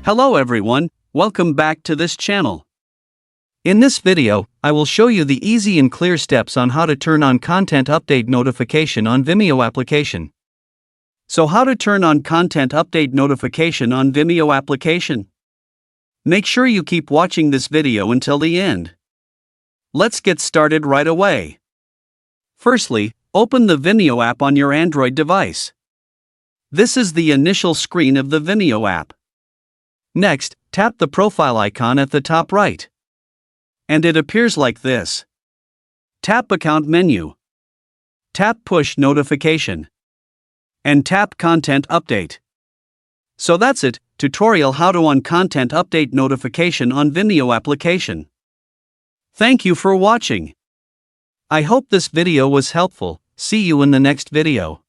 Hello everyone, welcome back to this channel. In this video, I will show you the easy and clear steps on how to turn on content update notification on Vimeo application. So how to turn on content update notification on Vimeo application? Make sure you keep watching this video until the end. Let's get started right away. Firstly, open the Vimeo app on your Android device. This is the initial screen of the Vimeo app. Next, tap the profile icon at the top right. And it appears like this. Tap Account menu. Tap Push Notification. And tap Content Update. So that's it, tutorial how to on content update notification on Vimeo application. Thank you for watching. I hope this video was helpful. See you in the next video.